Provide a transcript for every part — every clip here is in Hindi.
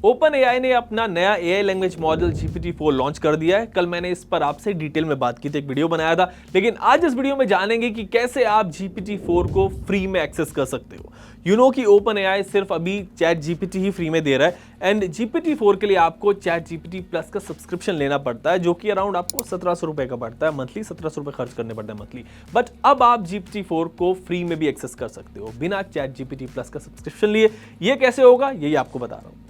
ओपन एआई ने अपना नया AI language model GPT-4 launch कर दिया है। कल मैंने इस पर आपसे डिटेल में बात की थी, एक वीडियो बनाया था, लेकिन आज इस वीडियो में जानेंगे कि कैसे आप GPT-4 को फ्री में एक्सेस कर सकते हो। कि ओपन एआई सिर्फ अभी चैट जीपीटी ही फ्री में दे रहा है एंड GPT-4 के लिए आपको चैट जीपीटी प्लस का सब्सक्रिप्शन लेना पड़ता है, जो कि अराउंड आपको 1700 रुपए का पड़ता है मंथली, 1700 रुपए खर्च करने पड़ते हैं मंथली। बट अब आप GPT-4 को फ्री में भी एक्सेस कर सकते हो बिना चैट जीपीटी प्लस का सब्सक्रिप्शन लिए। ये कैसे होगा, यही आपको बता रहा हूँ।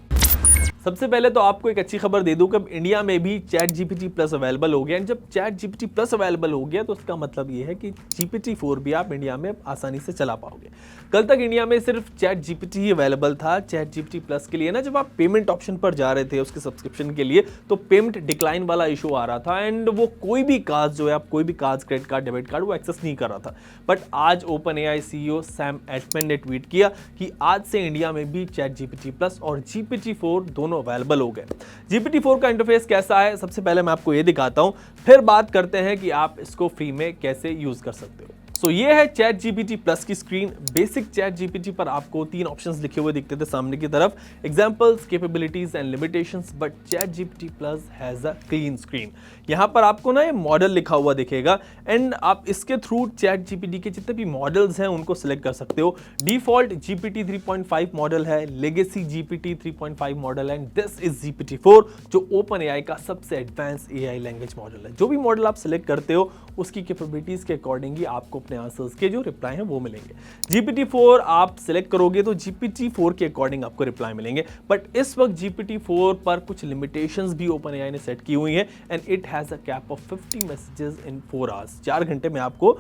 सबसे पहले तो आपको एक अच्छी खबर दे दूं कि अब इंडिया में भी चैट जीपीटी प्लस अवेलेबल हो गया है। जब चैट जीपीटी प्लस अवेलेबल हो गया तो उसका मतलब ये है कि GPT-4 भी आप इंडिया में आसानी से चला पाओगे। कल तक इंडिया में सिर्फ चैट जीपीटी ही अवेलेबल था। चैट जीपीटी प्लस के लिए ना, जब आप पेमेंट ऑप्शन पर जा रहे थे उसके सब्सक्रिप्शन के लिए, तो पेमेंट डिक्लाइन वाला इशू आ रहा था एंड वो कोई भी कार्ड जो है, आप कोई भी card, credit card, debit card, वो एक्सेस नहीं कर रहा था। बट आज open AI CEO Sam Altman ने ट्वीट किया कि आज से इंडिया में भी चैट जीपीटी प्लस और GPT-4 दोनों अवेलेबल हो गए। GPT-4 का इंटरफेस कैसा है, सबसे पहले मैं आपको ये दिखाता हूं, फिर बात करते हैं कि आप इसको फ्री में कैसे यूज कर सकते हो। सो ये है चैट जीपीटी प्लस की स्क्रीन। बेसिक चैट जीपीटी पर आपको 3 ऑप्शंस लिखे हुए दिखते थे सामने की तरफ, examples, capabilities and limitations, but chat GPT plus has a clean screen. यहाँ पर आपको ना ये मॉडल लिखा हुआ दिखेगा एंड आप इसके थ्रू चैट जीपीटी के जितने भी मॉडल्स हैं उनको सिलेक्ट कर सकते हो। डिफॉल्ट GPT 3.5 मॉडल है, लेगेसी GPT 3.5 मॉडल है एंड दिस इज GPT-4, जो ओपन एआई का सबसे एडवांस एआई लैंग्वेज मॉडल है। जो भी मॉडल आप सिलेक्ट करते हो उसकी कैपेबिलिटीज के अकॉर्डिंग ही आपको अपने आंसर्स के जो रिप्लाई हैं वो मिलेंगे। GPT-4 आप सिलेक्ट करोगे तो GPT-4 के अकॉर्डिंग आपको रिप्लाई मिलेंगे, बट इस वक्त GPT-4 पर कुछ लिमिटेशंस भी ओपन एआई ने सेट की हुई हैं and it has a cap of 50 messages in 4 hours. 4 घंटे में आपको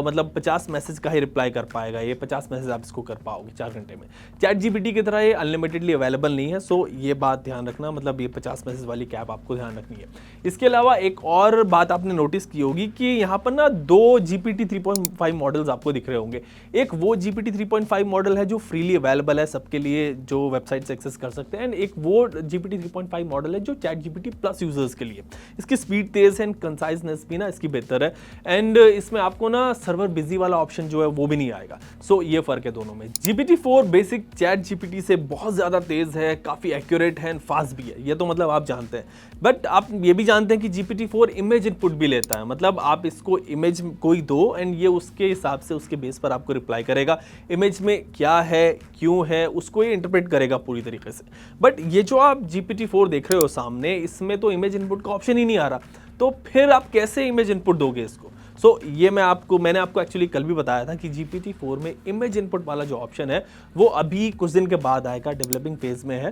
मतलब 50 मैसेज का ही रिप्लाई कर पाएगा। ये 50 मैसेज आप इसको कर पाओगे 4 घंटे में। चैट जीपीटी की तरह ये अनलिमिटेडली अवेलेबल नहीं है, सो ये बात ध्यान रखना, मतलब ये 50 मैसेज वाली कैप आपको ध्यान रखनी है। इसके अलावा एक और बात आपने नोटिस की होगी कि यहाँ पर ना 2 GPT 3.5 मॉडल्स आपको दिख रहे होंगे। एक वो GPT 3.5 मॉडल है जो फ्रीली अवेलेबल है सबके लिए, जो वेबसाइट से एक्सेस कर सकते हैं, एंड एक वो GPT 3.5 मॉडल है जो चैट जीपीटी प्लस यूजर्स के लिए। इसकी स्पीड तेज है एंड कंसाइजनेस भी ना इसकी बेहतर है एंड इसमें आपको ना सर्वर बिजी वाला ऑप्शन जो है वो भी नहीं आएगा। सो ये फर्क है दोनों में। GPT-4 बेसिक चैट जीपीटी से बहुत ज्यादा तेज है, काफी एक्यूरेट है एंड फास्ट भी है, ये तो मतलब आप जानते हैं। बट आप ये भी जानते हैं कि GPT-4 इमेज इनपुट भी लेता है, मतलब आप इसको इमेज कोई दो एंड ये उसके हिसाब से, उसके बेस पर आपको रिप्लाई करेगा। इमेज में क्या है, क्यों है, उसको ये इंटरप्रेट करेगा पूरी तरीके से। बट ये जो आप GPT-4 देख रहे हो सामने, इसमें तो इमेज इनपुट का ऑप्शन ही नहीं आ रहा, तो फिर आप कैसे इमेज इनपुट दोगे इसको? सो ये मैंने आपको एक्चुअली कल भी बताया था कि GPT-4 में इमेज इनपुट वाला जो ऑप्शन है वो अभी कुछ दिन के बाद आएगा, डेवलपिंग फेज में है।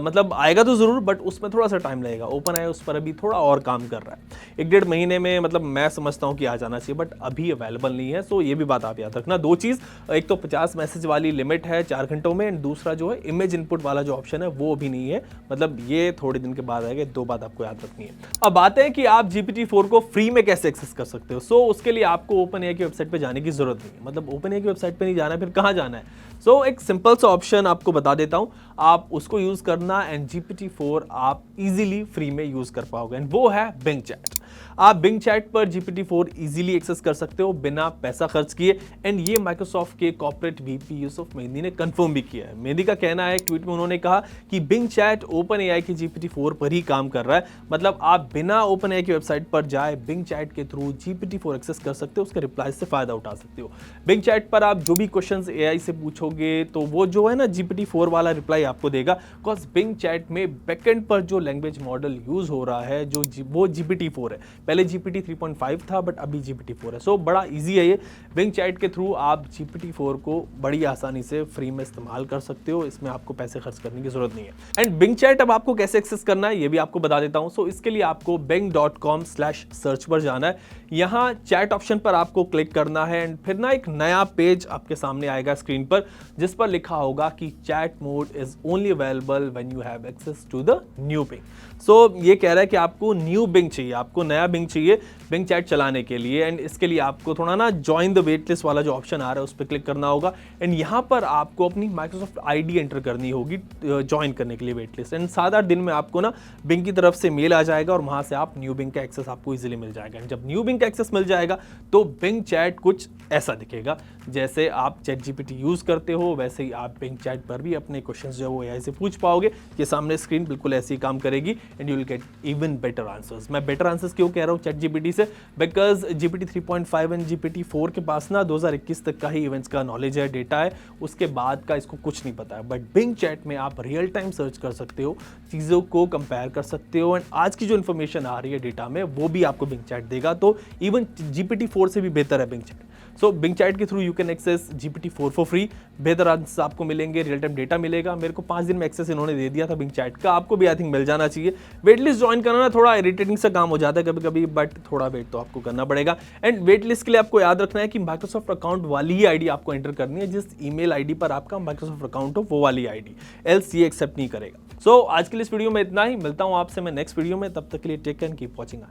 मतलब आएगा तो जरूर, बट उसमें थोड़ा सा टाइम लगेगा। ओपन एआई उस पर अभी थोड़ा और काम कर रहा है। 1-1.5 महीने में मतलब मैं समझता हूँ कि आ जाना चाहिए, बट अभी अवेलेबल नहीं है। सो ये भी बात आप याद रखना। 2 चीज़, एक तो 50 मैसेज वाली लिमिट है 4 घंटों में, एंड दूसरा जो है इमेज इनपुट वाला जो ऑप्शन है वो अभी नहीं है, मतलब ये थोड़े दिन के बाद आएगा। 2 बात आपको याद रखनी है। अब बात है कि आप GPT-4 को फ्री में कैसे एक्सेस कर सकते हो। सो उसके लिए आपको ओपन एआई की वेबसाइट पे जाने की जरूरत नहीं है, मतलब ओपन एआई की वेबसाइट पे नहीं जाना है, फिर कहाँ जाना है? सो एक सिंपल सा ऑप्शन आपको बता देता हूं, आप उसको यूज करना एंड GPT-4 आप इजीली फ्री में यूज कर पाओगे, एंड वो है बिंग चैट। आप बिंग चैट पर GPT-4 इजीली एक्सेस कर सकते हो बिना पैसा खर्च किए, एंड ये माइक्रोसॉफ्ट के कॉर्पोरेट VP यूसुफ मेहंदी ने कंफर्म भी किया है। मेहंदी का कहना है, एक ट्वीट में उन्होंने कहा कि बिंग चैट ओपन एआई की GPT-4 पर ही काम कर रहा है, मतलब आप बिना ओपन एआई की वेबसाइट पर जाए बिंग चैट के थ्रू GPT-4 एक्सेस कर सकते हो, उसके रिप्लाई से फायदा उठा सकते हो। बिंग चैट पर आप जो भी क्वेश्चंस एआई से पूछोगे तो वो जो है ना GPT-4 वाला रिप्लाई आपको देगा, बिकॉज बिंग चैट में बैकएंड पर जो लैंग्वेज मॉडल यूज हो रहा है वो GPT-4 है। पहले GPT 3.5 था, बट अभी GPT-4 है। सो बड़ा इजी है ये। बिंग चैट के थ्रू आप GPT-4 को बड़ी आसानी से फ्री में इस्तेमाल कर सकते हो, इसमें आपको पैसे खर्च करने की जरूरत नहीं है। एंड बिंग चैट अब आपको कैसे एक्सेस करना है ये भी आपको बता देता हूं। सो इसके लिए आपको bing.com/search पर जाना है। यहाँ चैट ऑप्शन पर आपको क्लिक करना है एंड फिर ना एक नया पेज आपके सामने आएगा स्क्रीन पर, जिस पर लिखा होगा कि chat mode is only available when you have access to the new Bing. So ये कह रहा है कि आपको न्यू बिंग चाहिए, आपको नया बिंग चाहिए बिंग चैट चलाने के लिए, एंड इसके लिए आपको थोड़ा ना ज्वाइन द वेट लिस्ट वाला जो ऑप्शन आ रहा है उस पर क्लिक करना होगा, एंड यहाँ पर आपको अपनी माइक्रोसॉफ्ट आईडी एंटर करनी होगी ज्वाइन करने के लिए वेट लिस्ट, एंड 7-8 दिन में आपको ना बिंग की तरफ से मेल आ जाएगा और वहाँ से आप न्यू बिंग का एक्सेस आपको इजीली मिल जाएगा। जब न्यू बिंग लिंक एक्सेस मिल जाएगा। तो बिंग चैट कुछ ऐसा दिखेगा, जैसे आप चैट जीपीटी यूज करते हो वैसे ही आप बिंग चैट पर भी अपने क्वेश्चंस जो वो एआई से पूछ पाओगे। ये सामने स्क्रीन बिल्कुल ऐसी काम करेगी and you will get even better answers. मैं बेटर आंसर्स क्यों कह रहा हूँ चैट जीपीटी से, बिकॉज जीपीटी 3.5 एंड जीपीटी 4 के पास ना 2021 तक का ही इवेंट्स का नॉलेज है, डेटा है, उसके बाद का इसको कुछ नहीं पता है। बट बिंग चैट में आप रियल टाइम सर्च कर सकते हो, चीज़ों को कंपेयर कर सकते हो एंड आज की जो इन्फॉर्मेशन आ रही है डेटा में वो भी आपको बिंग चैट देगा। तो इवन जीपीटी 4 से भी बेहतर है Bing chat. So Bing chat के through you can access GPT 4 for free. बेहतर आंसर्स आपको मिलेंगे, रियल टाइम डेटा मिलेगा। मेरे को 5 दिन में एक्सेस इन्होंने दे दिया था बिंग चैट का, आपको भी आई थिंक मिल जाना चाहिए। वेट लिस्ट ज्वाइन करना थोड़ा इरिटेटिंग सा काम हो जाता है कभी कभी, बट थोड़ा वेट तो आपको करना पड़ेगा। एंड वेट लिस्ट के लिए आपको याद रखना है कि माइक्रोसॉफ्ट अकाउंट वाली ही आईडी आपको एंटर करनी है, जिस ईमेल आईडी पर आपका माइक्रोसॉफ्ट अकाउंट हो वो वाली आईडी, एल्स ये एक्सेप्ट नहीं करेगा। सो आज के लिए इस वीडियो में इतना ही, मिलता हूं आपसे मैं नेक्स्ट वीडियो में, तब तक के लिए take care and keep watching.